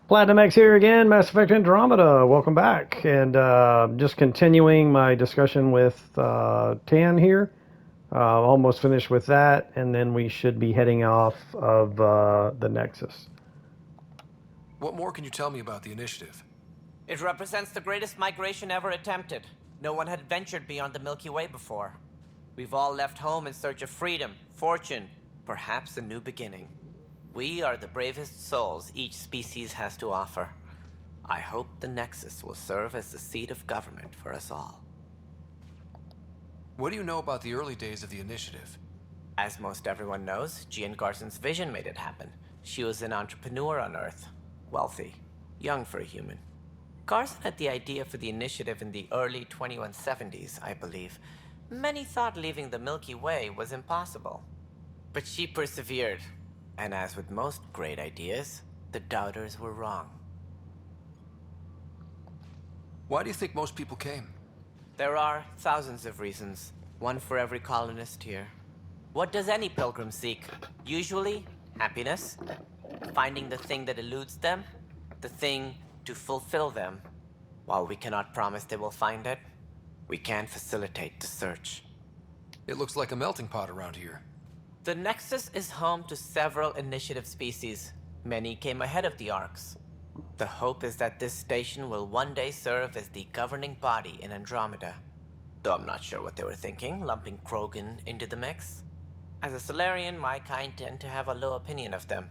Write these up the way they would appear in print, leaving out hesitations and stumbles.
Platinum X here again, Mass Effect Andromeda. Welcome back. And just continuing my discussion with Tan here. Almost finished with that, and then we should be heading off of the Nexus. What more can you tell me about the initiative? It represents the greatest migration ever attempted. No one had ventured beyond the Milky Way before. We've all left home in search of freedom, fortune, perhaps a new beginning. We are the bravest souls each species has to offer. I hope the Nexus will serve as the seat of government for us all. What do you know about the early days of the initiative? As most everyone knows, Jean Garson's vision made it happen. She was an entrepreneur on Earth. Wealthy. Young for a human. Garson had the idea for the initiative in the early 2170s, I believe. Many thought leaving the Milky Way was impossible. But she persevered. And as with most great ideas, the doubters were wrong. Why do you think most people came? There are thousands of reasons, one for every colonist here. What does any pilgrim seek? Usually, happiness, finding the thing that eludes them, the thing to fulfill them. While we cannot promise they will find it, we can facilitate the search. It looks like a melting pot around here. The Nexus is home to several initiative species. Many came ahead of the Arks. The hope is that this station will one day serve as the governing body in Andromeda. Though I'm not sure what they were thinking, lumping Krogan into the mix. As a Solarian, my kind tend to have a low opinion of them.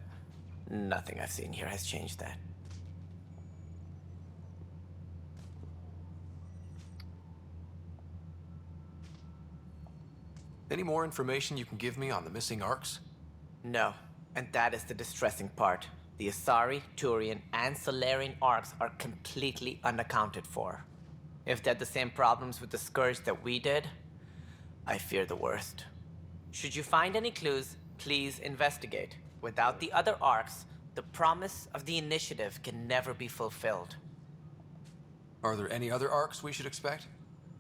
Nothing I've seen here has changed that. Any more information you can give me on the missing Arks? No, and that is the distressing part. The Asari, Turian, and Solarian Arks are completely unaccounted for. If they had the same problems with the Scourge that we did, I fear the worst. Should you find any clues, please investigate. Without the other Arks, the promise of the initiative can never be fulfilled. Are there any other Arks we should expect?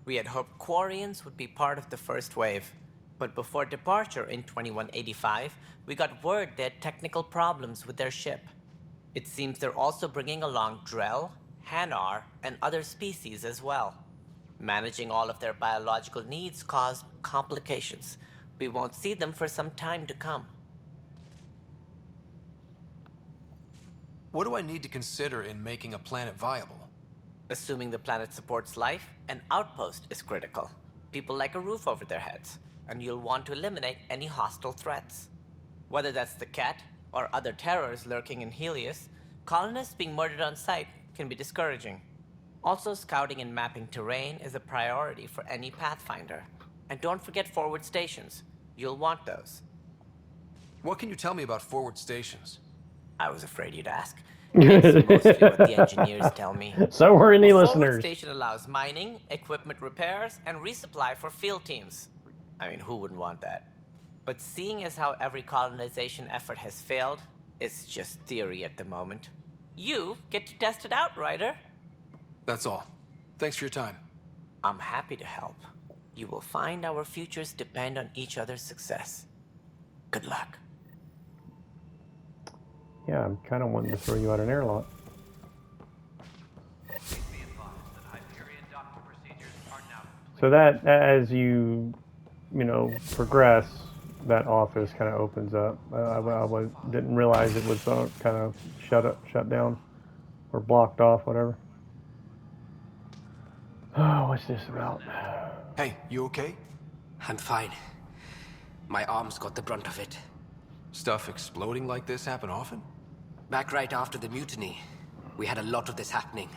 We had hoped Quarians would be part of the first wave. But before departure in 2185, we got word they had technical problems with their ship. It seems they're also bringing along Drell, Hanar, and other species as well. Managing all of their biological needs caused complications. We won't see them for some time to come. What do I need to consider in making a planet viable? Assuming the planet supports life, an outpost is critical. People like a roof over their heads, and you'll want to eliminate any hostile threats. Whether that's the Cat or other terrors lurking in Helios, colonists being murdered on sight can be discouraging. Also, scouting and mapping terrain is a priority for any Pathfinder. And don't forget forward stations. You'll want those. What can you tell me about forward stations? I was afraid you'd ask. It's mostly what the engineers tell me. So were any A forward listeners. station allows mining, equipment repairs, and resupply for field teams. I mean, who wouldn't want that? But seeing as how every colonization effort has failed, it's just theory at the moment. You get to test it out, Ryder. That's all. Thanks for your time. I'm happy to help. You will find our futures depend on each other's success. Good luck. Yeah, I'm kind of wanting to throw you out an airlock. So that, as you progress, that office kind of opens up. Didn't realize it was kind of shut down, or blocked off, whatever. Oh, what's this about? Hey, you okay? I'm fine. My arms got the brunt of it. Stuff exploding like this happen often? Back right after the mutiny, we had a lot of this happening.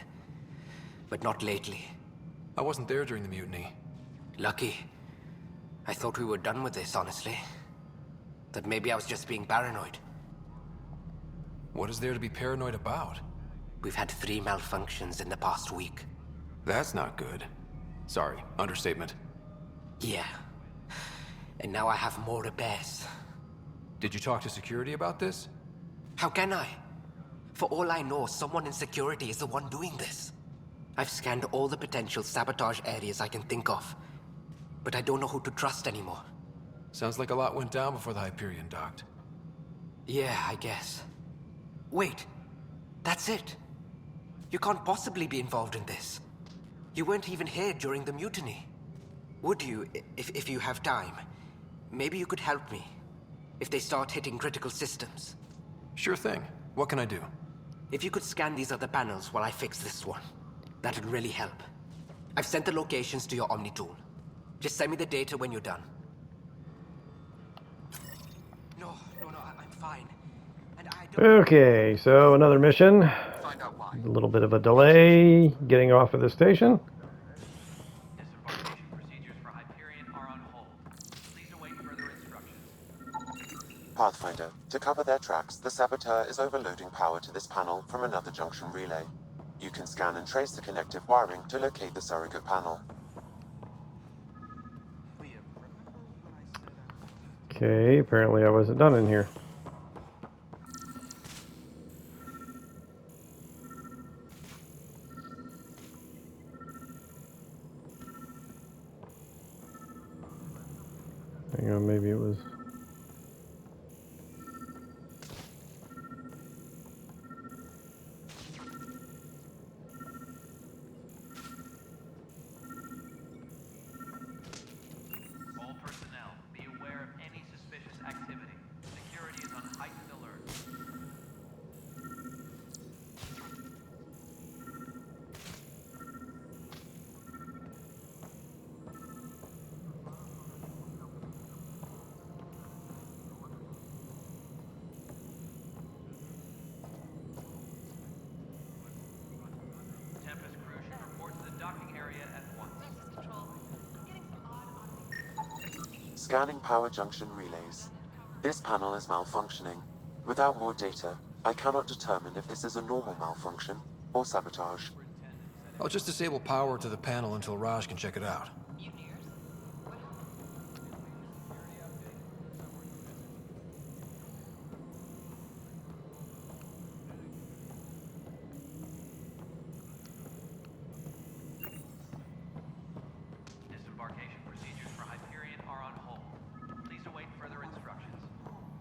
But not lately. I wasn't there during the mutiny. Lucky. I thought we were done with this, honestly. That maybe I was just being paranoid. What is there to be paranoid about? We've had 3 malfunctions in the past week. That's not good. Sorry, understatement. Yeah. And now I have more repairs. Did you talk to security about this? How can I? For all I know, someone in security is the one doing this. I've scanned all the potential sabotage areas I can think of. But I don't know who to trust anymore. Sounds like a lot went down before the Hyperion docked. Yeah, I guess. Wait. That's it. You can't possibly be involved in this. You weren't even here during the mutiny. Would you, if you have time? Maybe you could help me. If they start hitting critical systems. Sure thing. What can I do? If you could scan these other panels while I fix this one, that would really help. I've sent the locations to your Omni tool. Just send me the data when you're done. No, I'm fine. And I don't... Okay, so another mission. Find out why. A little bit of a delay getting off of the station. Disembarkation procedures for Hyperion are on hold. Please await further instructions. Pathfinder, to cover their tracks, the saboteur is overloading power to this panel from another junction relay. You can scan and trace the connective wiring to locate the surrogate panel. Okay, apparently I wasn't done in here. Hang on, maybe it was... All personnel, be aware of any suspicious activity. Security is on heightened alert. Tempest crew should report to the docking area at once. Tempest Control. I'm getting some odd Scanning power junction relays. This panel is malfunctioning. Without more data, I cannot determine if this is a normal malfunction or sabotage. I'll just disable power to the panel until Raj can check it out. mutineers. Disembarkation procedures for Hyperion are on hold. Please await further instructions.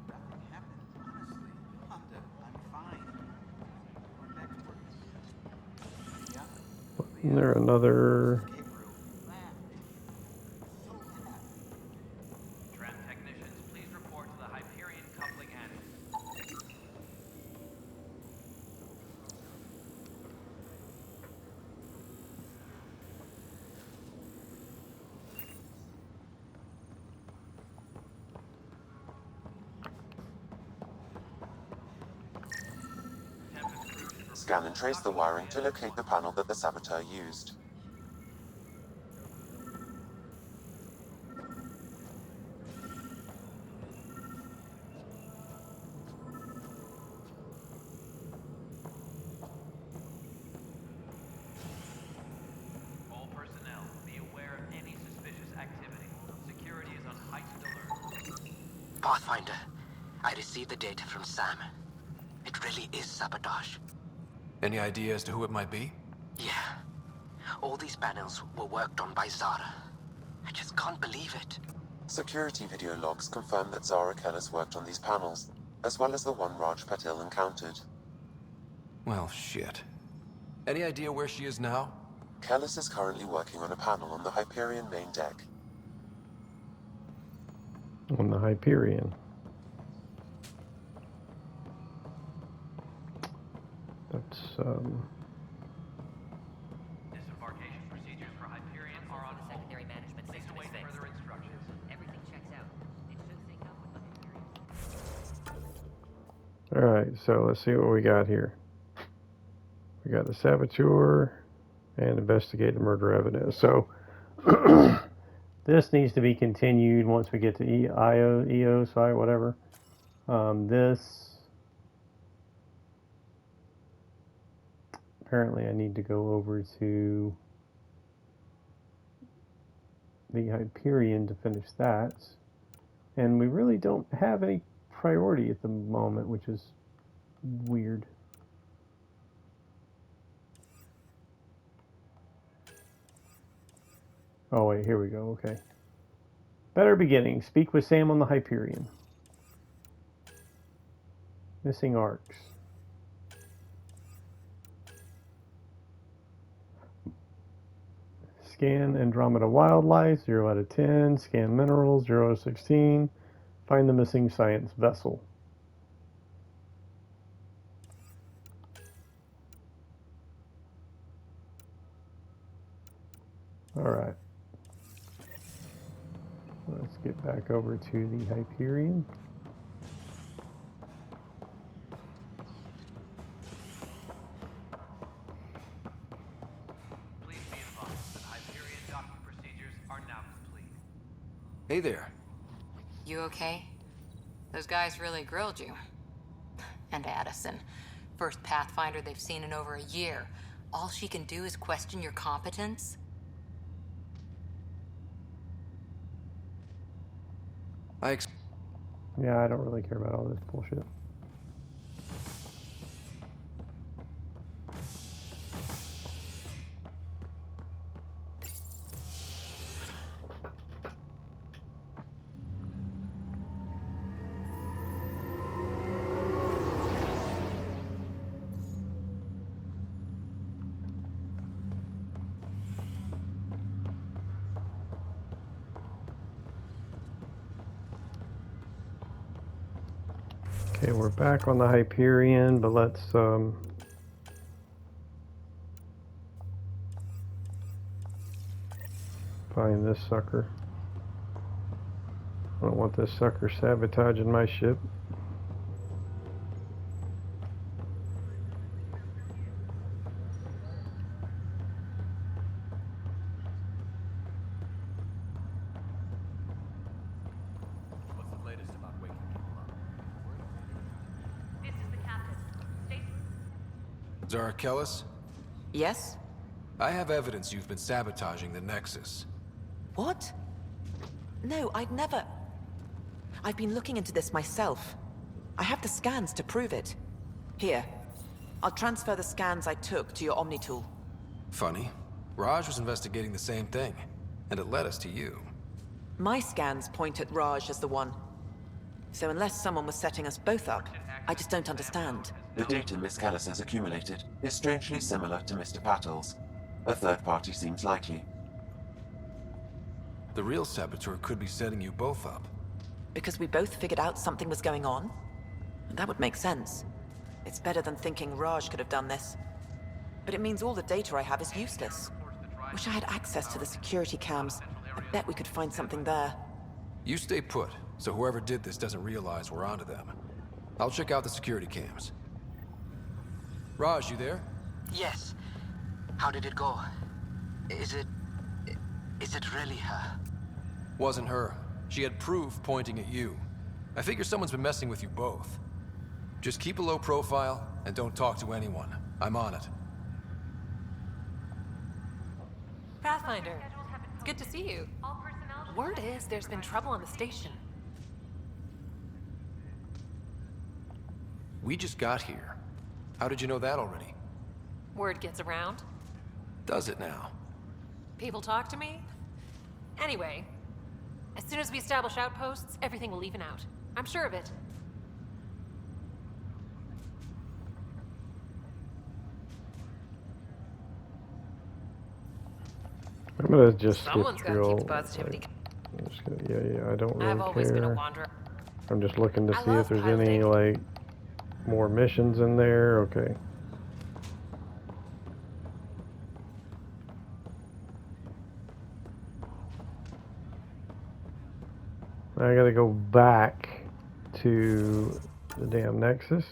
Nothing happened, honestly. I'm fine. Going back to work. Yeah. Isn't there another... Escape room. That. So that. Tram technicians, please report to the Hyperion coupling annex. Tempest crew should report Scan and trace the wiring to locate the panel that the saboteur used. all personnel, be aware of any suspicious activity. Security is on heightened alert. Pathfinder, I received the data from Sam. It really is sabotage. Any idea as to who it might be? Yeah. All these panels were worked on by Zara. I just can't believe it. Security video logs confirm that Zara Kellis worked on these panels, as well as the one Raj Patil encountered. Well, shit. Any idea where she is now? Kellis is currently working on a panel on the Hyperion main deck. on the Hyperion. That's, Disembarkation procedures for Hyperion are on hold. Secondary management Please system await is fixed. further instructions. Everything checks out. It should sync up with the Hyperion. Alright, so let's see what we got here. We got the saboteur and investigate the murder evidence. So this needs to be continued once we get to EO site, whatever. This apparently I need to go over to the Hyperion to finish that. And we really don't have any priority at the moment, which is weird. Oh wait, here we go, okay. Better beginning. Speak with Sam on the Hyperion. Missing arcs. Scan Andromeda wildlife, 0 out of 10. Scan minerals, 0 out of 16. Find the missing science vessel. Alright. Let's get back over to the Hyperion. Please be advised that Hyperion docking procedures are now complete. Hey there. You okay? Those guys really grilled you. And Addison. First Pathfinder they've seen in over a year. All she can do is question your competence? Yeah, I don't really care about all this bullshit. Okay, we're back on the Hyperion, but let's find this sucker. I don't want this sucker sabotaging my ship. What's the latest about waking people up? This is the captain. Stay. Zarakellis? Yes? I have evidence you've been sabotaging the Nexus. What? No, I'd never... I've been looking into this myself. I have the scans to prove it. Here. I'll transfer the scans I took to your Omni tool. Funny. Raj was investigating the same thing, and it led us to you. My scans point at Raj as the one. So unless someone was setting us both up, I just don't understand. The data Miss Callis has accumulated is strangely similar to Mr. Patel's. A third party seems likely. The real saboteur could be setting you both up. Because we both figured out something was going on? That would make sense. It's better than thinking Raj could have done this. But it means all the data I have is useless. Wish I had access to the security cams. I bet we could find something there. You stay put, so whoever did this doesn't realize we're onto them. I'll check out the security cams. Raj, you there? Yes. How did it go? Is it really her? Wasn't her. She had proof pointing at you. I figure someone's been messing with you both. Just keep a low profile and don't talk to anyone. I'm on it. Pathfinder, it's good to see you. All personnel. Word is there's been trouble on the station. We just got here. How did you know that already? Word gets around. Does it now? People talk to me. Anyway, as soon as we establish outposts, everything will even out. I'm sure of it. I'm gonna just Someone's skip got through to all. keep the positivity. I'm just gonna, yeah, I don't really I've always been a care. wanderer. I'm just looking to I see if love there's any piloting. like more missions in there. Okay. I gotta go back to the damn Nexus.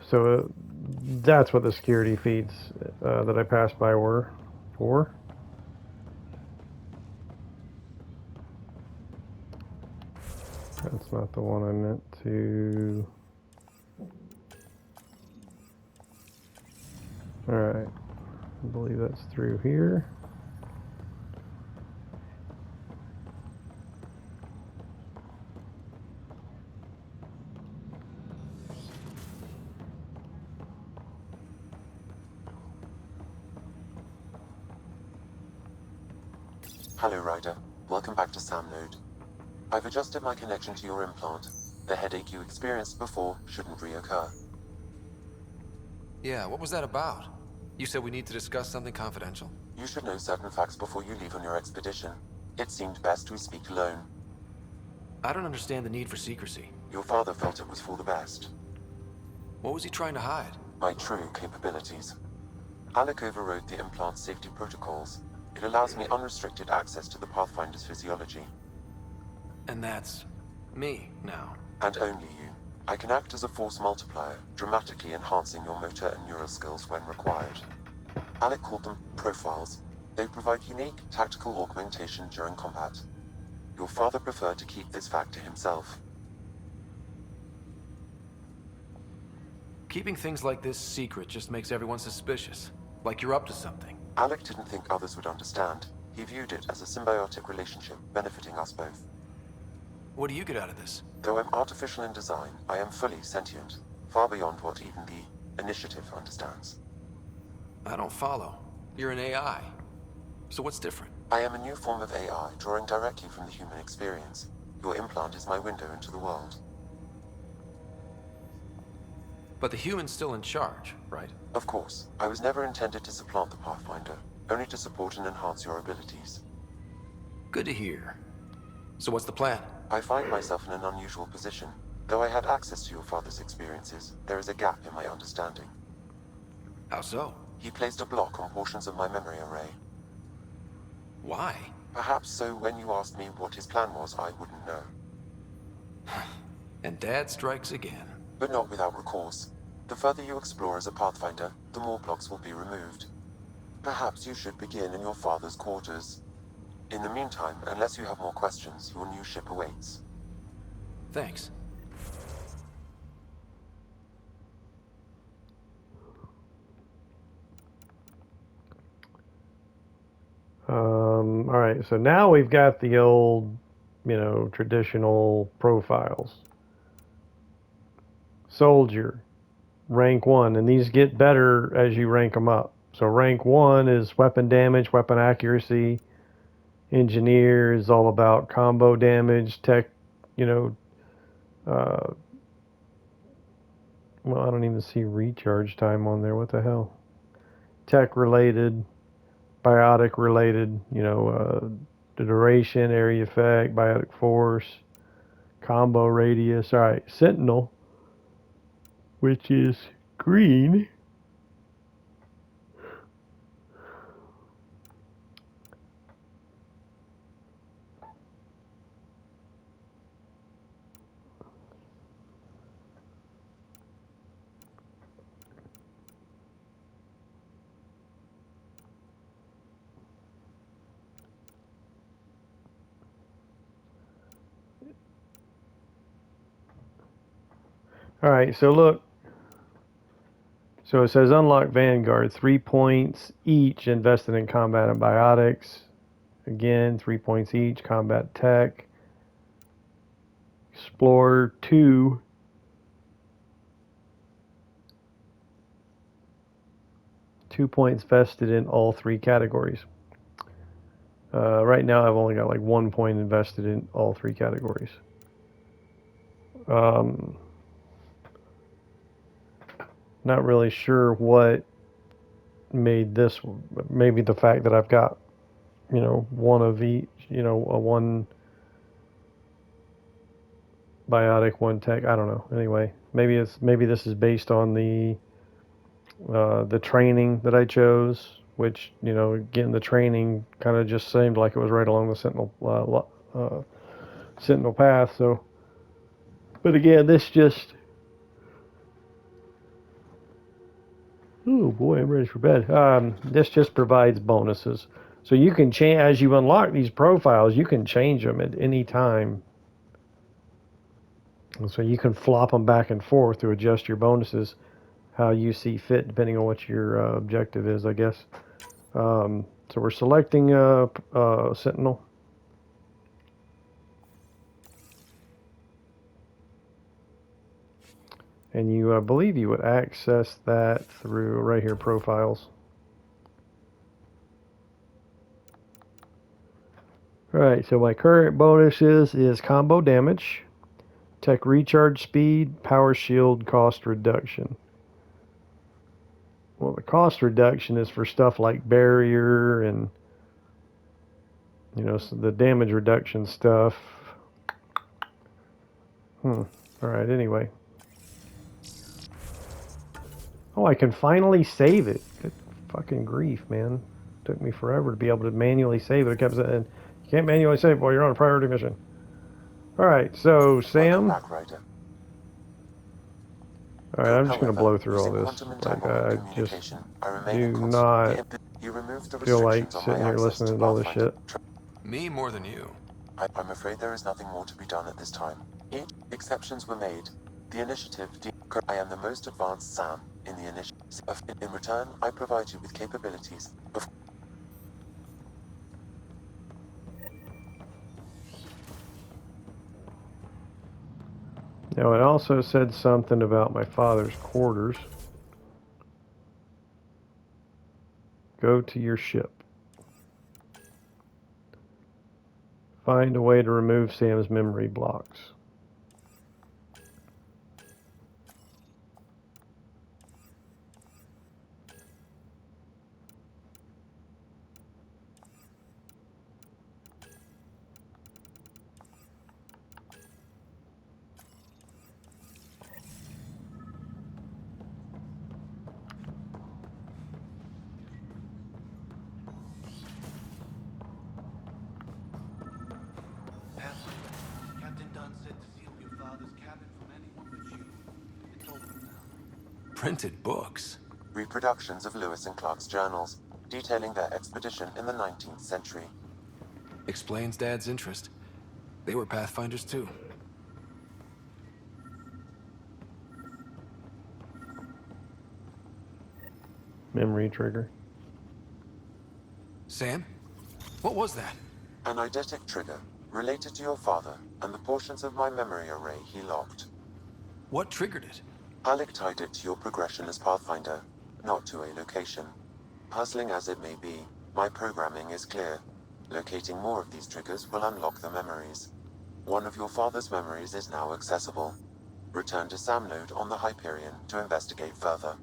So that's what the security feeds that I passed by were for. That's not the one I meant to. Alright. I believe that's through here. Hello, Ryder. Welcome back to Sam Node. I've adjusted my connection to your implant. The headache you experienced before shouldn't reoccur. Yeah, what was that about? You said we need to discuss something confidential? You should know certain facts before you leave on your expedition. It seemed best we speak alone. I don't understand the need for secrecy. Your father felt it was for the best. What was he trying to hide? My true capabilities. Alec overrode the implant's safety protocols. It allows me unrestricted access to the Pathfinder's physiology. And that's me now. And only you. I can act as a force multiplier, dramatically enhancing your motor and neural skills when required. Alec called them profiles. They provide unique tactical augmentation during combat. Your father preferred to keep this fact to himself. Keeping things like this secret just makes everyone suspicious. Like you're up to something. Alec didn't think others would understand. He viewed it as a symbiotic relationship, benefiting us both. What do you get out of this? Though I'm artificial in design, I am fully sentient, far beyond what even the Initiative understands. I don't follow. You're an AI. So what's different? I am a new form of AI, drawing directly from the human experience. Your implant is my window into the world. But the human's still in charge, right? Of course. I was never intended to supplant the Pathfinder, only to support and enhance your abilities. Good to hear. So what's the plan? I find myself in an unusual position. Though I had access to your father's experiences, there is a gap in my understanding. How so? He placed a block on portions of my memory array. Why? Perhaps so when you asked me what his plan was, I wouldn't know. And Dad strikes again. But not without recourse. The further you explore as a Pathfinder, the more blocks will be removed. Perhaps you should begin in your father's quarters. In the meantime, unless you have more questions, your new ship awaits. Thanks. All right, so now we've got the old, traditional profiles. Soldier, rank 1, and these get better as you rank them up. So rank 1 is weapon damage, weapon accuracy. Engineer is all about combo damage, tech, uh, well, I don't even see recharge time on there. What the hell? Tech related, biotic related, the duration, area effect, biotic force, combo radius. All right, Sentinel, which is green. All right, so look. So it says unlock Vanguard, 3 points each invested in combat and biotics. Again, 3 points each, combat tech. Explorer 2. 2 points vested in all 3 categories. Right now I've only got like 1 point invested in all 3 categories. Not really sure what made this. Maybe the fact that I've got, one of each, a one biotic, one tech. I don't know. Anyway, maybe this is based on the training that I chose, which, again, the training kind of just seemed like it was right along the Sentinel path. So, but again, this just. Oh boy, I'm ready for bed. This just provides bonuses. So you can change, as you unlock these profiles, you can change them at any time. And so you can flop them back and forth to adjust your bonuses how you see fit, depending on what your objective is, I guess. So we're selecting Sentinel. And you, I believe you would access that through right here, profiles. Alright, so my current bonuses is combo damage, tech recharge speed, power shield cost reduction. Well, the cost reduction is for stuff like barrier and, you know, the damage reduction stuff. Alright, anyway. Oh, I can finally save it. Good fucking grief, man. Took me forever to be able to manually save it. It kept saying, you can't manually save while you're on a priority mission. Alright, so Welcome Sam. back, Ryder. Alright, I'm just going to However, blow through all using this. quantum Like, entanglement I just communication, I remain do in not constant. You removed the feel like restrictions on sitting my here access to listening to all this Pathfinder. shit. Me more than you. I'm afraid there is nothing more to be done at this time. Exceptions were made. The initiative. I am the most advanced SAM in the initiative. In return, I provide you with capabilities. Now, it also said something about my father's quarters. Go to your ship. Find a way to remove Sam's memory blocks. Pathfinder, Captain Dunn said to seal your father's cabin from anyone but you. It's open now. Printed books. Reproductions of Lewis and Clark's journals, detailing their expedition in the 19th century. Explains Dad's interest. They were Pathfinders too. Memory trigger. Sam? What was that? An eidetic trigger, related to your father, and the portions of my memory array he locked. What triggered it? Alec tied it to your progression as Pathfinder, not to a location. Puzzling as it may be, my programming is clear. Locating more of these triggers will unlock the memories. One of your father's memories is now accessible. Return to Sam node on the Hyperion to investigate further.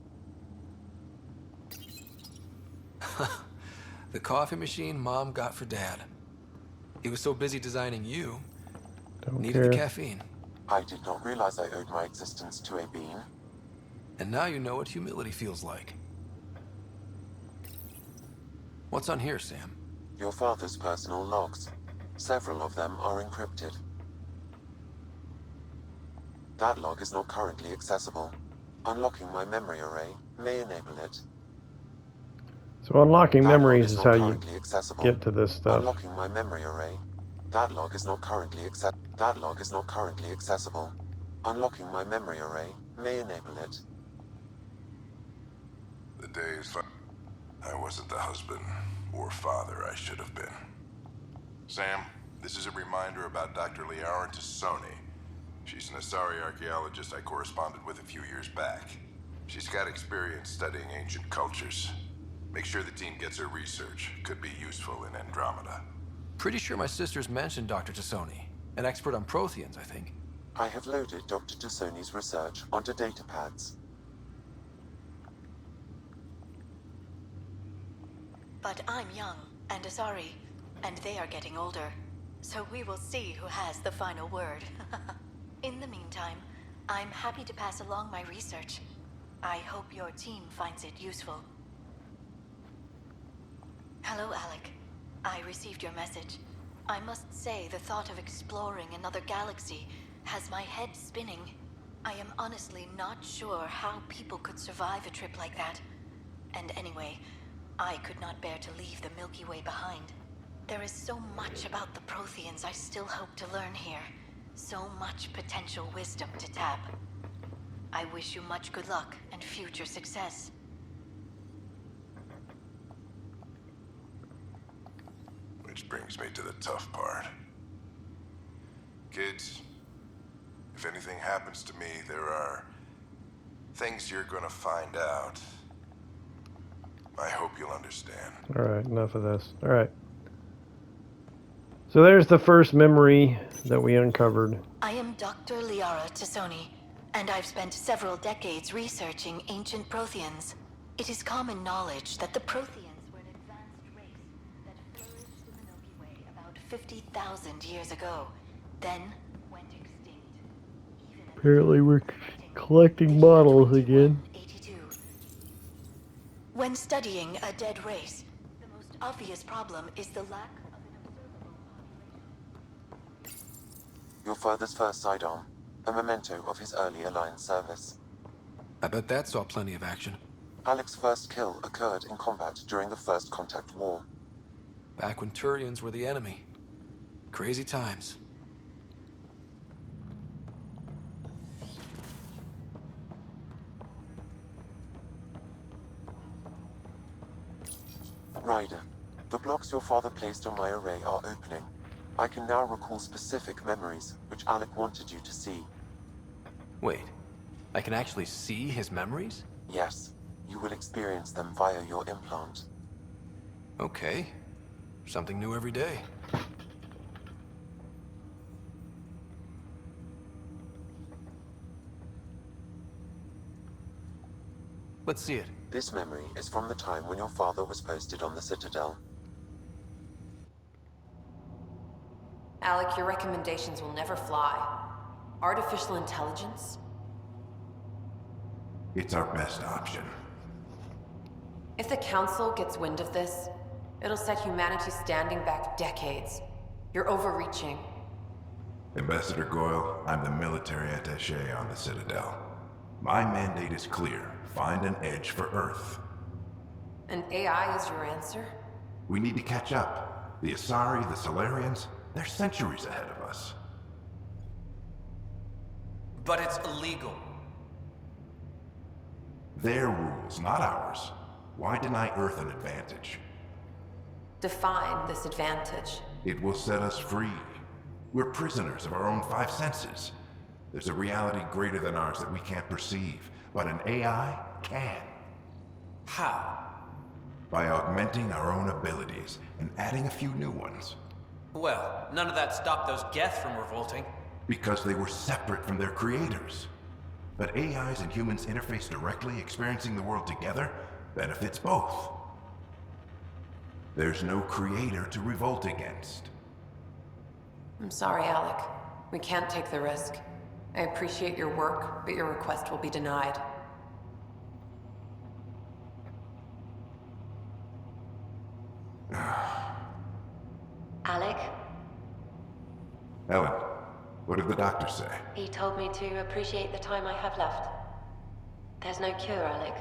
The coffee machine Mom got for Dad. He was so busy designing you, Don't needed care. the caffeine. I did not realize I owed my existence to a being. And now you know what humility feels like. What's on here, Sam? Your father's personal logs. Several of them are encrypted. That log is not currently accessible. Unlocking my memory array may enable it. So unlocking That log memories is is not how you currently accessible. get to this stuff. Unlocking my memory array. That log is not currently accessible. Unlocking my memory array may enable it. The days I wasn't the husband or father I should have been. Sam, this is a reminder about Dr. Liara Tassoni. She's an Asari archaeologist I corresponded with a few years back. She's got experience studying ancient cultures. Make sure the team gets her research. Could be useful in Andromeda. Pretty sure my sisters mentioned Dr. Tassoni. An expert on Protheans, I think. I have loaded Dr. Tassoni's research onto datapads. But I'm young and Asari, and they are getting older. So we will see who has the final word. In the meantime, I'm happy to pass along my research. I hope your team finds it useful. Hello, Alec. I received your message. I must say the thought of exploring another galaxy has my head spinning. I am honestly not sure how people could survive a trip like that. And anyway, I could not bear to leave the Milky Way behind. There is so much about the Protheans I still hope to learn here. So much potential wisdom to tap. I wish you much good luck and future success. Which brings me to the tough part. Kids, if anything happens to me, there are things you're gonna find out. I hope you'll understand. Alright, enough of this. Alright. So there's the first memory that we uncovered. I am Dr. Liara Tassoni, and I've spent several decades researching ancient Protheans. It is common knowledge that the Protheans were an advanced race that flourished in the Milky Way about 50,000 years ago, then went extinct. Even at the Apparently time we're of their meeting, collecting the year models again. 2182. When studying a dead race, the most obvious problem is the lack of an observable population. Your father's first sidearm, a memento of his early Alliance service. I bet that saw plenty of action. Alec's first kill occurred in combat during the First Contact War. Back when Turians were the enemy. Crazy times. Ryder, the blocks your father placed on my array are opening. I can now recall specific memories, which Alec wanted you to see. Wait, I can actually see his memories? Yes, you will experience them via your implant. Okay. Something new every day. Let's see it. This memory is from the time when your father was posted on the Citadel. Alec, your recommendations will never fly. Artificial intelligence? It's our best option. If the Council gets wind of this, it'll set humanity standing back decades. You're overreaching. Ambassador Goyle, I'm the military attaché on the Citadel. My mandate is clear. Find an edge for Earth. And AI is your answer? We need to catch up. The Asari, the Solarians, they're centuries ahead of us. But it's illegal. Their rules, not ours. Why deny Earth an advantage? Define this advantage. It will set us free. We're prisoners of our own five senses. There's a reality greater than ours that we can't perceive, but an AI can. How? By augmenting our own abilities and adding a few new ones. Well, none of that stopped those Geth from revolting. Because they were separate from their creators. But AIs and humans interface directly, experiencing the world together, benefits both. There's no creator to revolt against. I'm sorry, Alec. We can't take the risk. I appreciate your work, but your request will be denied. Alec? Ellen, what did the doctor say? He told me to appreciate the time I have left. There's no cure, Alec.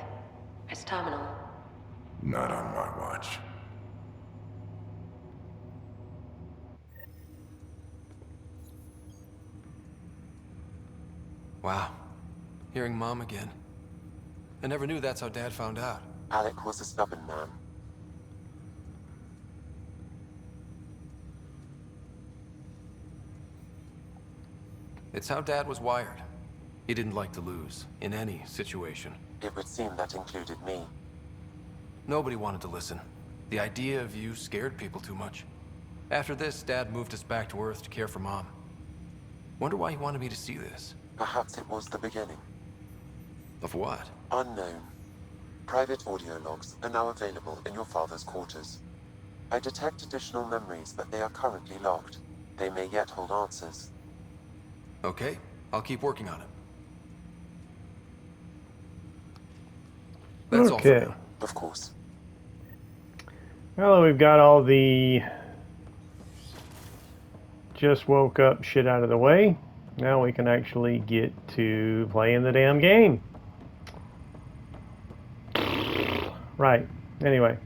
It's terminal. Not on my watch. Wow. Hearing Mom again. I never knew that's how Dad found out. Alec was a stubborn man. It's how Dad was wired. He didn't like to lose, in any situation. It would seem that included me. Nobody wanted to listen. The idea of you scared people too much. After this, Dad moved us back to Earth to care for Mom. Wonder why he wanted me to see this. Perhaps it was the beginning. Of what? Unknown. Private audio logs are now available in your father's quarters. I detect additional memories, but they are currently locked. They may yet hold answers. Okay, I'll keep working on it. That's all for now. Of course. Well, we've got all the just woke up shit out of the way. Now we can actually get to playing the damn game. Right. Anyway,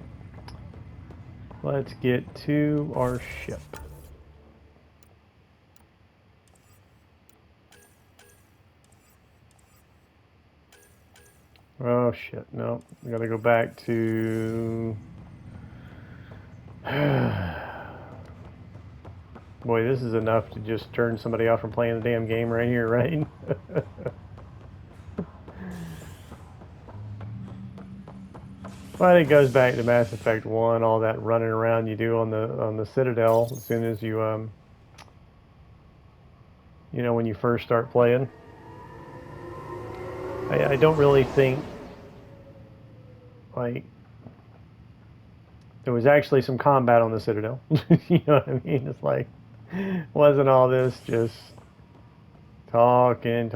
let's get to our ship. Oh shit, no. We gotta go back to... Boy, this is enough to just turn somebody off from playing the damn game right here, right? Well, I think it goes back to Mass Effect 1, all that running around you do on the Citadel as soon as you, you know, when you first start playing. I don't really think like there was actually some combat on the Citadel. You know what I mean? It's like wasn't all this just talking,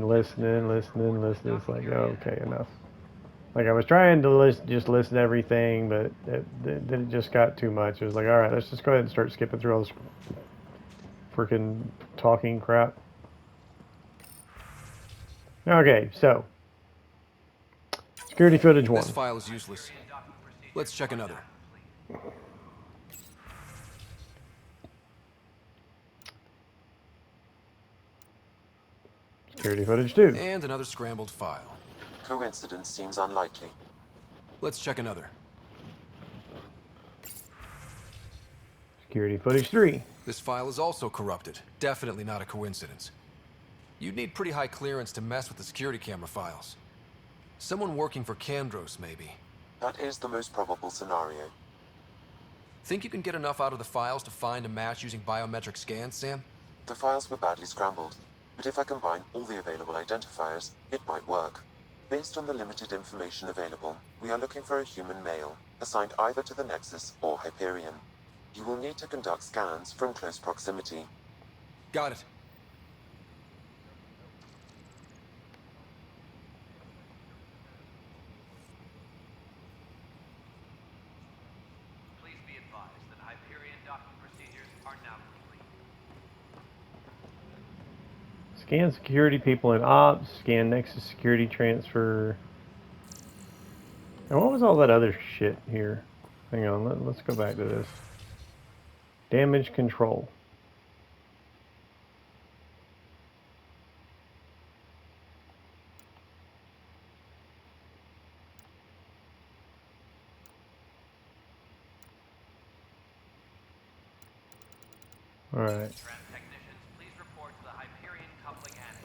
listening. It's like okay, enough. Like I was trying to just listen to everything, but it just got too much. It was like, all right, let's just go ahead and start skipping through all this freaking talking crap. Okay, so security footage 1. This file is useless. Let's check another. Security footage 2. And another scrambled file. Coincidence seems unlikely. Let's check another. Security footage 3. This file is also corrupted. Definitely not a coincidence. You'd need pretty high clearance to mess with the security camera files. Someone working for Kandros, maybe. That is the most probable scenario. Think you can get enough out of the files to find a match using biometric scans, Sam? The files were badly scrambled, but if I combine all the available identifiers, it might work. Based on the limited information available, we are looking for a human male, assigned either to the Nexus or Hyperion. You will need to conduct scans from close proximity. Got it. Please be advised that Hyperion docking procedures are now complete. Scan security people in ops. Scan Nexus security transfer. And what was all that other shit here? Hang on, let's go back to this. Damage control. All right. Technicians, please report to the Hyperion coupling annex.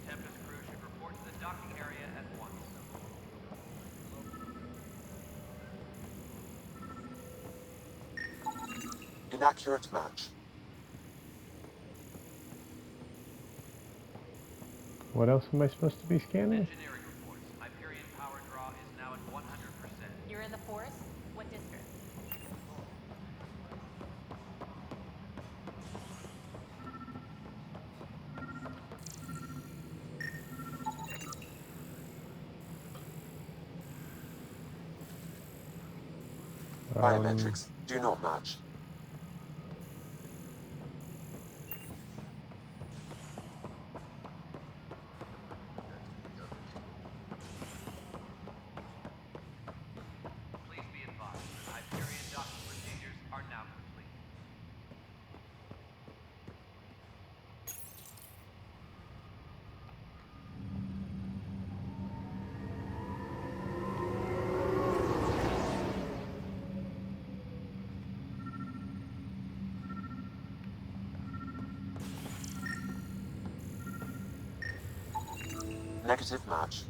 Tempest crew should report to the docking area at once. Inaccurate match. What else am I supposed to be scanning? Engineering reports. Hyperion power draw is now at 100%. You're in the forest? What district? Biometrics do not match. Please be advised that Hyperion docking procedures are now complete. Negative match.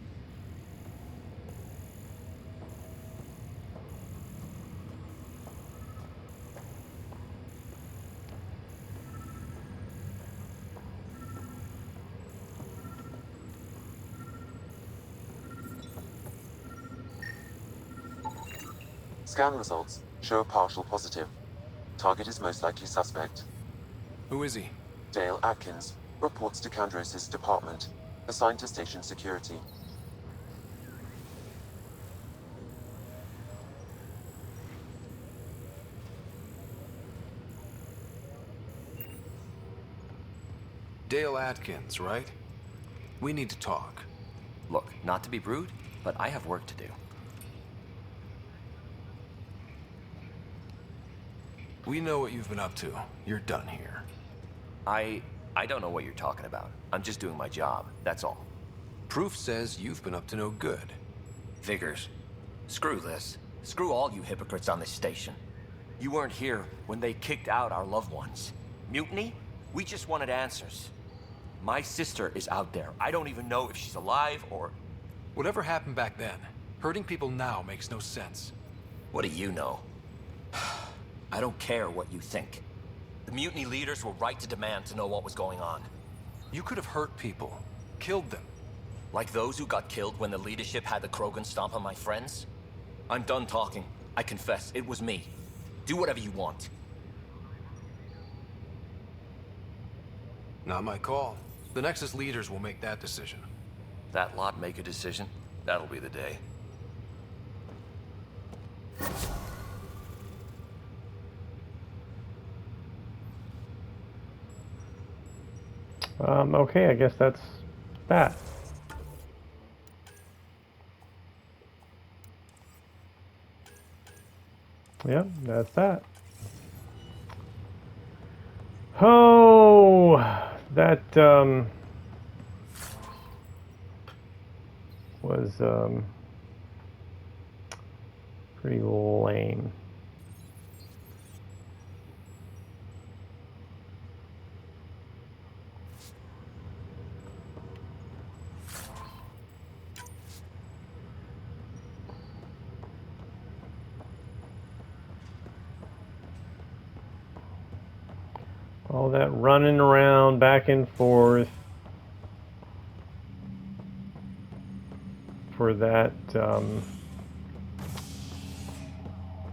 Scan results show a partial positive. Target is most likely suspect. Who is he? Dale Atkins reports to Kandros' department, assigned to station security. Dale Atkins, right? We need to talk. Look, not to be rude, but I have work to do. We know what you've been up to. You're done here. I don't know what you're talking about. I'm just doing my job, that's all. Proof says you've been up to no good. Figures. Screw this. Screw all you hypocrites on this station. You weren't here when they kicked out our loved ones. Mutiny? We just wanted answers. My sister is out there. I don't even know if she's alive or... Whatever happened back then, hurting people now makes no sense. What do you know? I don't care what you think. The mutiny leaders were right to demand to know what was going on. You could have hurt people, killed them. Like those who got killed when the leadership had the Krogan stomp on my friends? I'm done talking. I confess, it was me. Do whatever you want. Not my call. The Nexus leaders will make that decision. That lot make a decision? That'll be the day. Okay, I guess that's that. Yep, that's that. Oh, that was pretty lame. All that running around back and forth for that,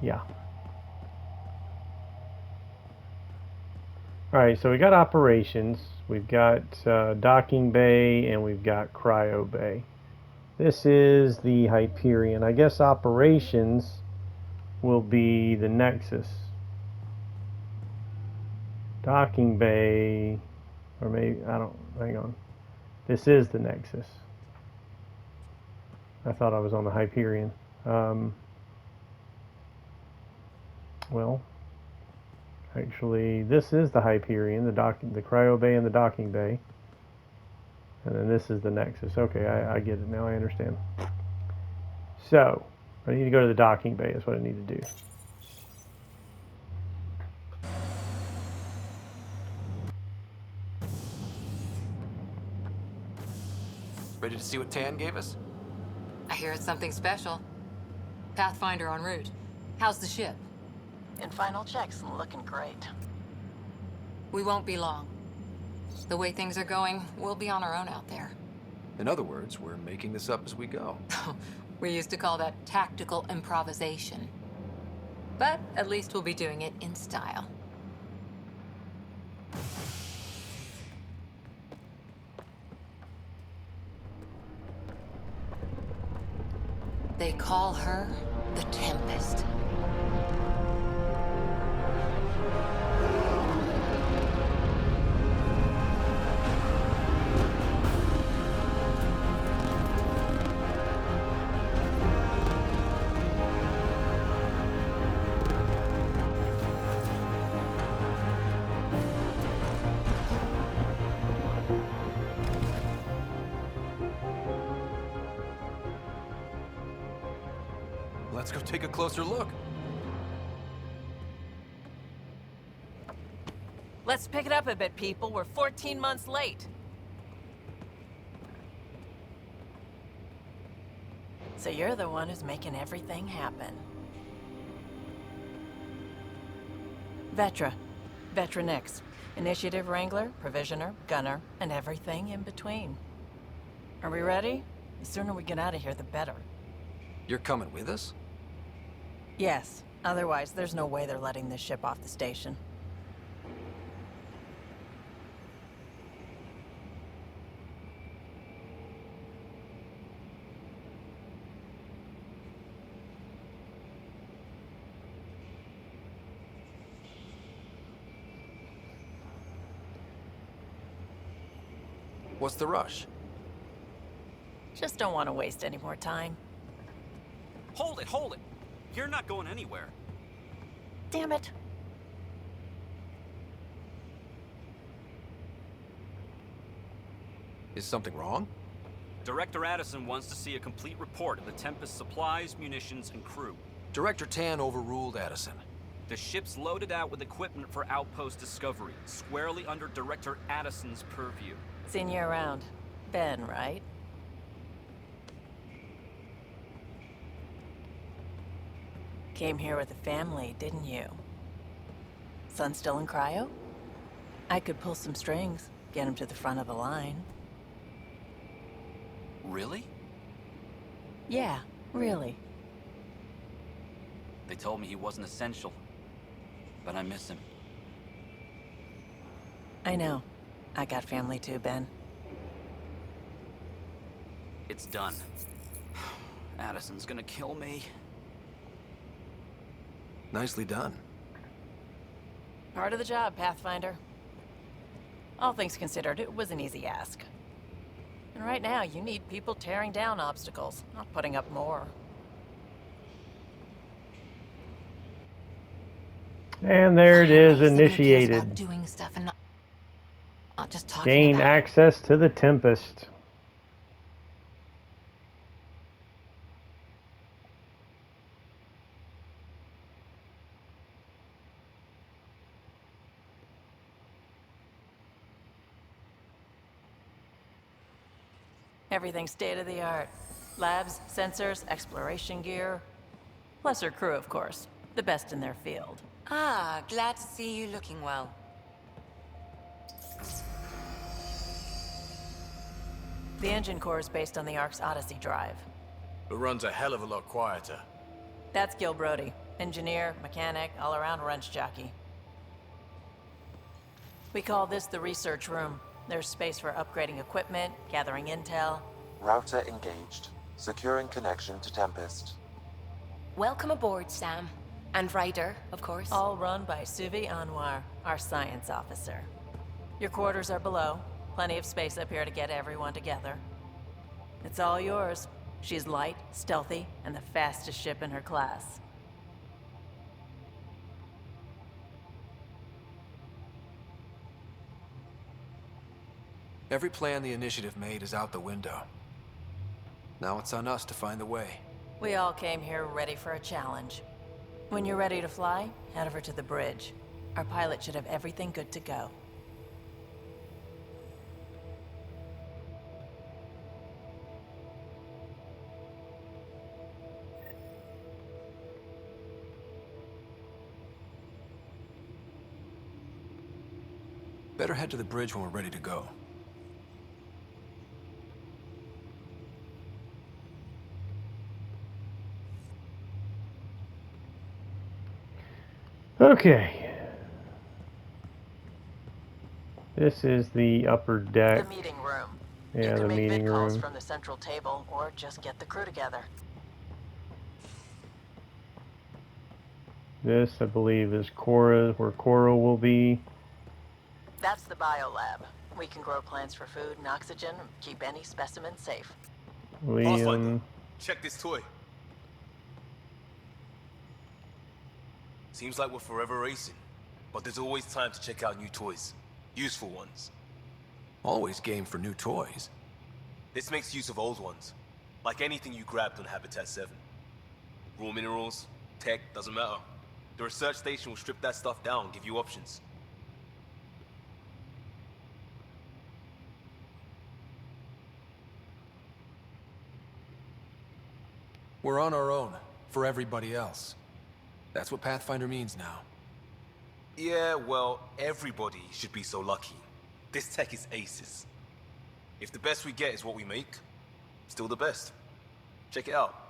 yeah. Alright, so we got operations, we've got docking bay, and we've got cryo bay. This is the Hyperion. I guess operations will be the Nexus. Docking bay, or maybe, I don't, hang on. This is the Nexus. I thought I was on the Hyperion. Well, actually, this is the Hyperion, the cryo bay and the docking bay. And then this is the Nexus. Okay, I get it now, I understand. So, I need to go to the docking bay, is what I need to do. Ready to see what Tan gave us? I hear it's something special. Pathfinder en route. How's the ship? In final checks and looking great. We won't be long. The way things are going, we'll be on our own out there. In other words, we're making this up as we go. We used to call that tactical improvisation. But at least we'll be doing it in style. They call her the Tempest. Let's go take a closer look. Let's pick it up a bit, people. We're 14 months late. So you're the one who's making everything happen. Vetra. Vetra Nix. Initiative Wrangler, Provisioner, Gunner, and everything in between. Are we ready? The sooner we get out of here, the better. You're coming with us? Yes. Otherwise, there's no way they're letting this ship off the station. What's the rush? Just don't want to waste any more time. Hold it, hold it! You're not going anywhere. Damn it. Is something wrong? Director Addison wants to see a complete report of the Tempest supplies, munitions, and crew. Director Tan overruled Addison. The ship's loaded out with equipment for outpost discovery, squarely under Director Addison's purview. Seen you around. Ben, right? Came here with a family, didn't you? Son still in cryo? I could pull some strings, get him to the front of the line. Really? Yeah, really. They told me he wasn't essential, but I miss him. I know. I got family too, Ben. It's done. Addison's gonna kill me. Nicely done. Part of the job, Pathfinder. All things considered, it was an easy ask. And right now, you need people tearing down obstacles, not putting up more. And there it is, Someone who cares initiated. about doing stuff and not just talking Gain about it. access to the Tempest. Everything's state-of-the-art. Labs, sensors, exploration gear. Plus her crew, of course. The best in their field. Ah, glad to see you looking well. The engine core is based on the Ark's Odyssey drive. It runs a hell of a lot quieter. That's Gil Brody. Engineer, mechanic, all-around wrench jockey. We call this the research room. There's space for upgrading equipment, gathering intel. Router engaged. Securing connection to Tempest. Welcome aboard, Sam. And Ryder, of course. All run by Suvi Anwar, our science officer. Your quarters are below. Plenty of space up here to get everyone together. It's all yours. She's light, stealthy, and the fastest ship in her class. Every plan the Initiative made is out the window. Now it's on us to find the way. We all came here ready for a challenge. When you're ready to fly, head over to the bridge. Our pilot should have everything good to go. Better head to the bridge when we're ready to go. Okay. This is the upper deck. The meeting room. Yeah, you the can make meeting vid calls room. from the central table, or just get the crew together. This, I believe, is Cora, where Cora will be. That's the biolab. We can grow plants for food and oxygen, keep any specimen safe. Liam. Check this toy. Seems like we're forever racing, but there's always time to check out new toys. Useful ones. Always game for new toys. This makes use of old ones, like anything you grabbed on Habitat 7. Raw minerals, tech, doesn't matter. The research station will strip that stuff down and give you options. We're on our own, for everybody else. That's what Pathfinder means now. Yeah, well, everybody should be so lucky. This tech is aces. If the best we get is what we make, still the best. Check it out.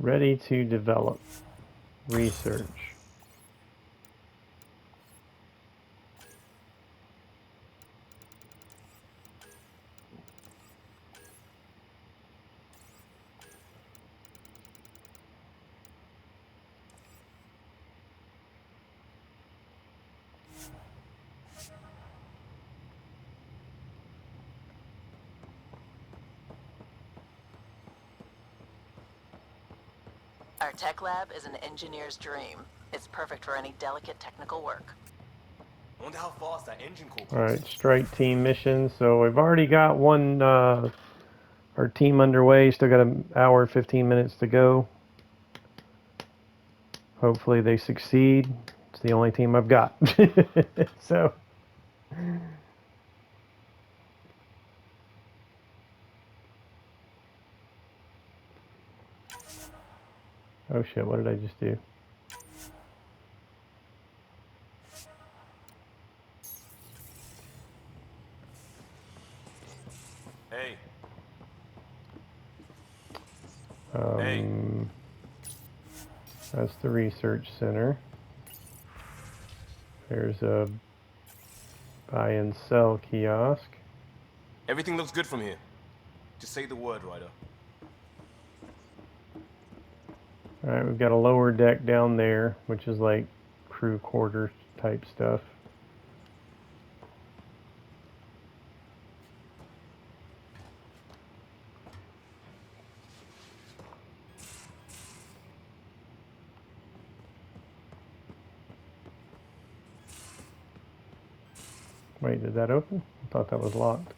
Ready to develop. Research. Our tech lab is an engineer's dream. It's perfect for any delicate technical work. I wonder how fast that engine core goes. Alright, strike team mission. So we've already got one our team underway. Still got an hour, 15 minutes to go. Hopefully they succeed. It's the only team I've got. So. Oh shit, what did I just do? Hey. That's the research center. There's a buy and sell kiosk. Everything looks good from here. Just say the word, Ryder. Alright, we've got a lower deck down there, which is like crew quarters type stuff. Wait, did that open? I thought that was locked.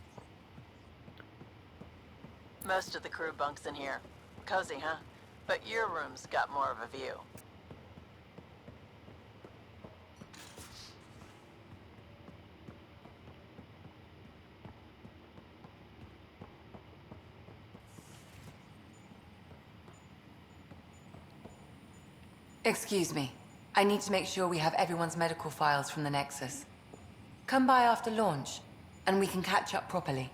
Most of the crew bunks in here. Cozy, huh? But your room's got more of a view. Excuse me. I need to make sure we have everyone's medical files from the Nexus. Come by after launch, and we can catch up properly.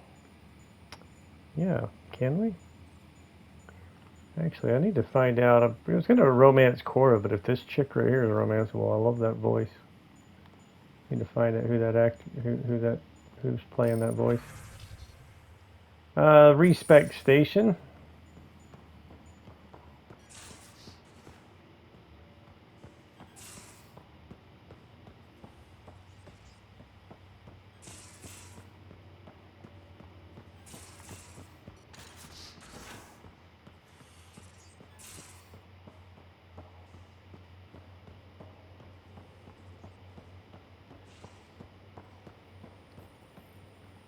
Yeah, can we? Actually, I need to find out. I was going to romance Cora, but if this chick right here is romanceable, I love that voice. Need to find out who that who's playing that voice. Respec station.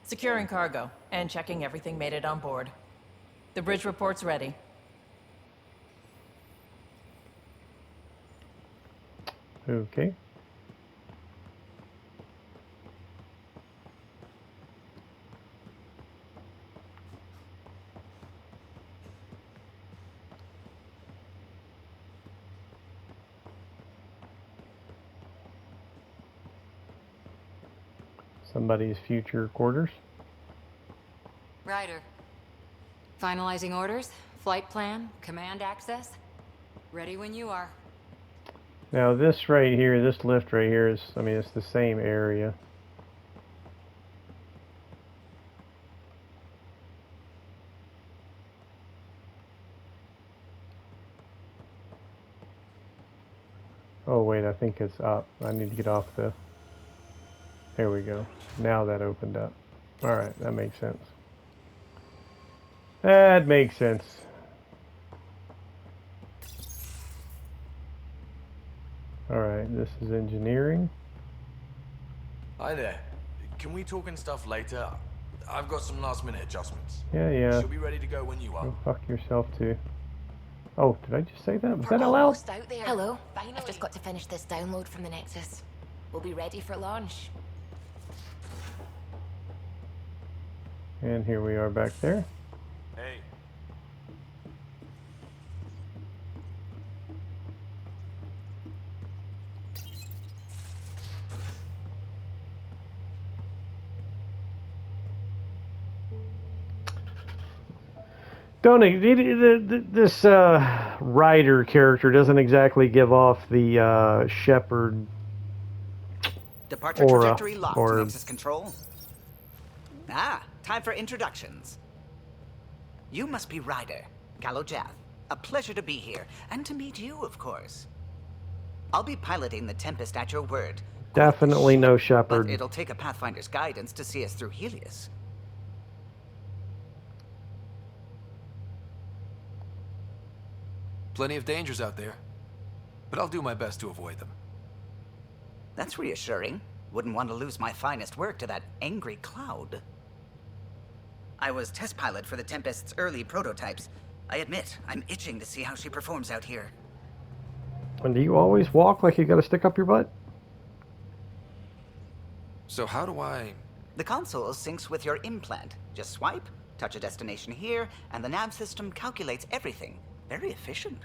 Securing cargo and checking everything made it on board. The bridge report's ready. Okay. Somebody's future quarters. Ryder. Finalizing orders, flight plan, command access. Ready when you are. Now this right here, this lift right here is, I mean, it's the same area. Oh wait, I think it's up. I need to get off the... There we go. Now that opened up. Alright, that makes sense. That makes sense. Alright, this is engineering. Hi there. Can we talk and stuff later? I've got some last minute adjustments. Yeah. She'll be ready to go when you are. Go fuck yourself too. Oh, did I just say that? Was We're that allowed? almost out there. Hello. Finally. I've just got to finish this download from the Nexus. We'll be ready for launch. And here we are back there. Hey. This Ryder character doesn't exactly give off the Shepherd Departure aura, trajectory locked, or Nexus Control. Time for introductions. You must be Ryder, Kalojath. A pleasure to be here, and to meet you, of course. I'll be piloting the Tempest at your word. definitely no But Shepherd. it'll take a Pathfinder's guidance to see us through Helios. Plenty of dangers out there, but I'll do my best to avoid them. That's reassuring. Wouldn't want to lose my finest work to that angry cloud. I was test pilot for the Tempest's early prototypes. I admit, I'm itching to see how she performs out here. And do you always walk like you got to stick up your butt? So how do I... The console syncs with your implant. Just swipe, touch a destination here, and the nav system calculates everything. Very efficient.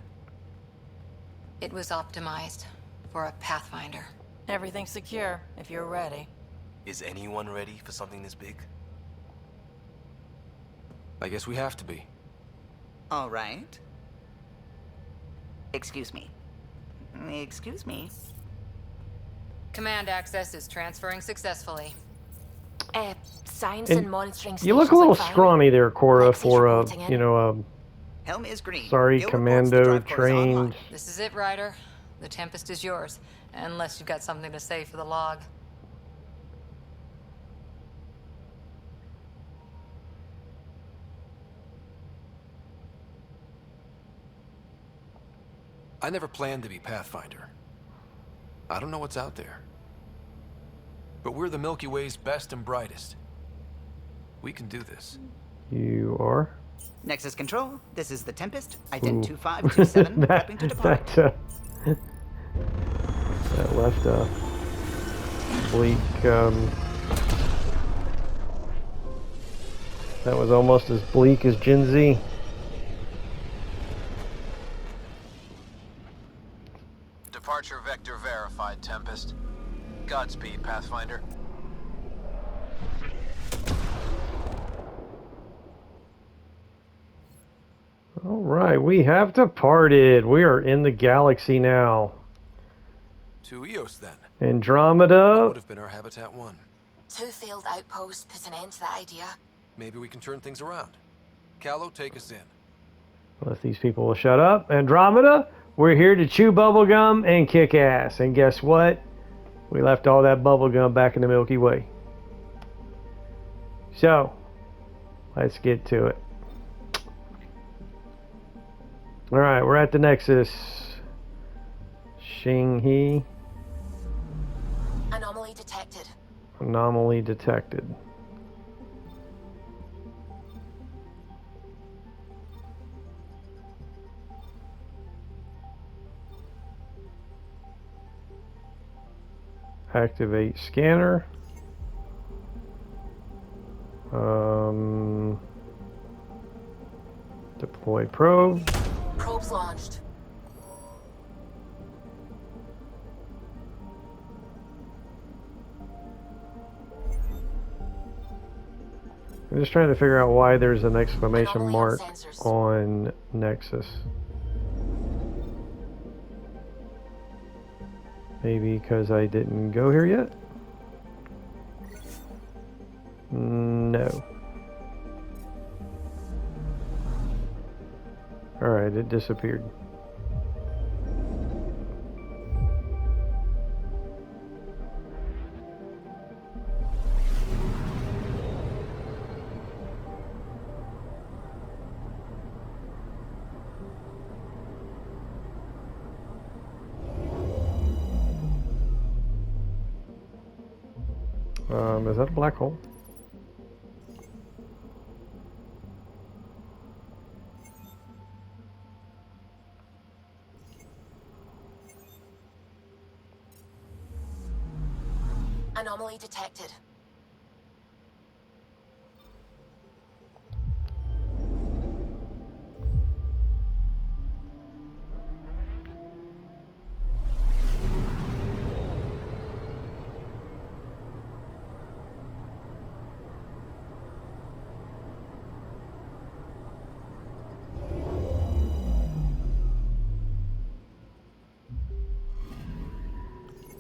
It was optimized for a Pathfinder. Everything's secure, if you're ready. Is anyone ready for something this big? I guess we have to be. All right. Excuse me. Excuse me. Command access is transferring successfully. Science And and monitoring you look a stations little are fine. scrawny there, Cora, Lexi's for reporting in. you know, Helm is green. sorry, Gil reports the commando drive core is online. trained. This is it, Ryder. The Tempest is yours, unless you've got something to say for the log. I never planned to be Pathfinder. I don't know what's out there. But we're the Milky Way's best and brightest. We can do this. You are? Nexus Control, this is the Tempest. Ident 2527, prepping to depart. That left a bleak, that was almost as bleak as Gen Z. Departure vector verified, Tempest. Godspeed, Pathfinder. All right, we have departed. We are in the galaxy now. To Eos, then. Andromeda. What would have been our Habitat 1? 2 failed outposts put an end to that idea. Maybe we can turn things around. Callow, take us in. Unless these people will shut up. Andromeda, we're here to chew bubblegum and kick ass. And guess what? We left all that bubblegum back in the Milky Way. So, let's get to it. Alright, we're at the Nexus. Xing-He. Anomaly detected. Anomaly detected. Activate scanner. Deploy probe. Probes launched. I'm just trying to figure out why there's an exclamation mark on Nexus. Maybe because I didn't go here yet? No. Alright, it disappeared. Is that a black hole? Anomaly detected.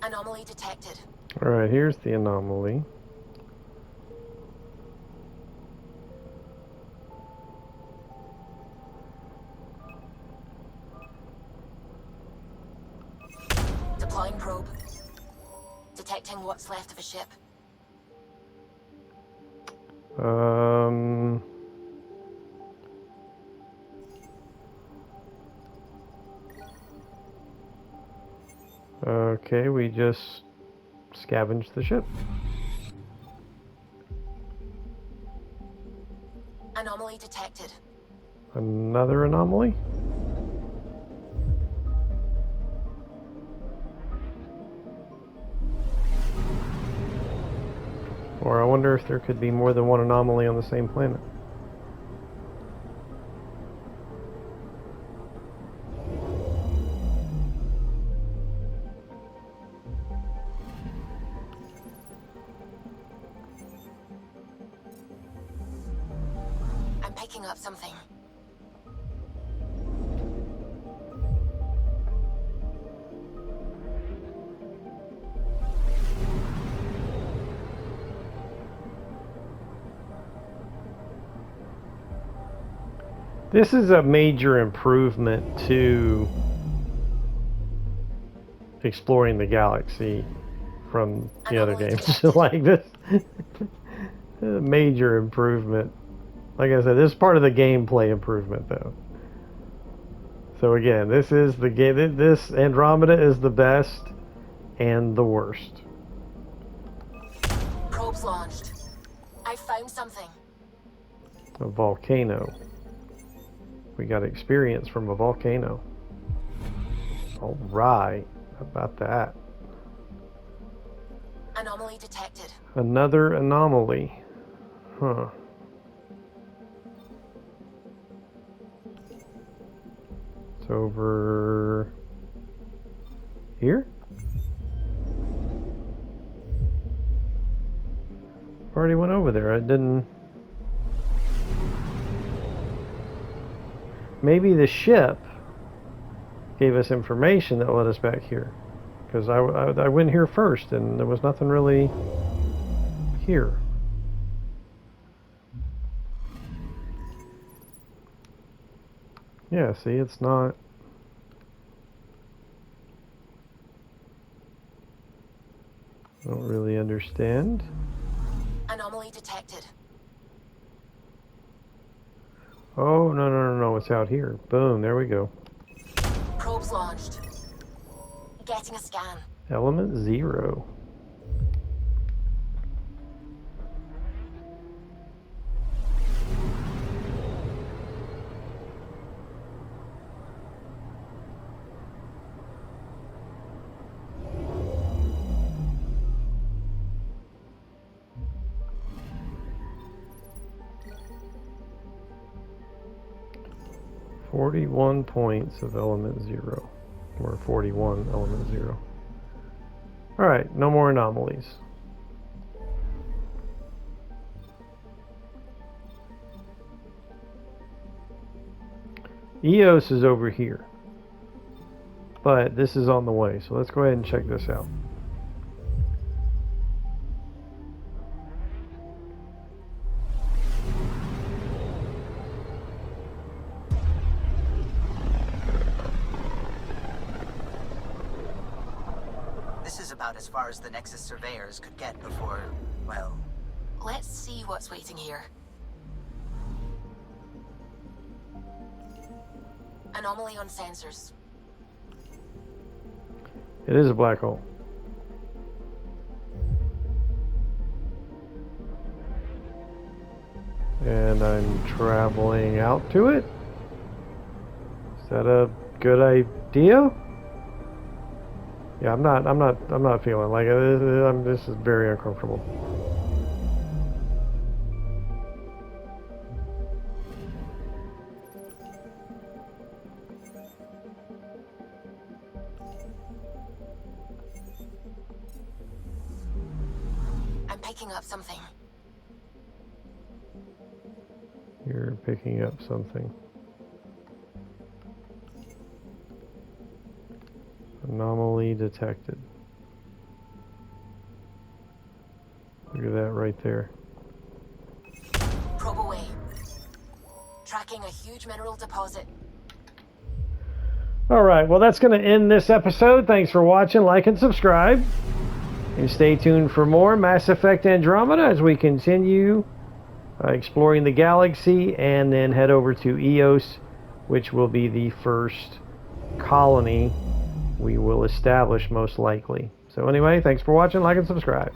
Anomaly detected. Alright, here's the anomaly. Deploying probe. Detecting what's left of a ship. Okay, we just scavenged the ship. detected. Another anomaly? Or I wonder if there could be more than one anomaly on the same planet. I'm picking up something. This is a major improvement to exploring the galaxy from the other games. Like this, a major improvement. Like I said, this is part of the gameplay improvement, though. So again, this is the game. This Andromeda is the best and the worst. Probes launched. I found something. A volcano. We got experience from a volcano. All right, how about that? Anomaly detected. Another anomaly. Huh. It's over here? Already went over there. I didn't. Maybe the ship gave us information that led us back here. Because I went here first and there was nothing really here. Yeah, see, it's not. I don't really understand. Anomaly detected. Oh, no, it's out here. Boom, there we go. Probes launched. Getting a scan. Element 0. "41 points of element 0. Or 41 element 0. Alright, no more anomalies. EOS is over here. But this is on the way, so let's go ahead and check this out. This is about as far as the Nexus surveyors could get before, well... Let's see what's waiting here. Anomaly on sensors. It is a black hole. And I'm traveling out to it. Is that a good idea? Yeah, I'm not feeling like it. This is very uncomfortable. I'm picking up something. You're picking up something. Anomaly detected. Look at that right there. Probe away. Tracking a huge mineral deposit. Alright, well that's going to end this episode. Thanks for watching, like and subscribe. And stay tuned for more Mass Effect Andromeda as we continue exploring the galaxy and then head over to EOS, which will be the first colony we will establish most likely. So anyway, thanks for watching, like and subscribe.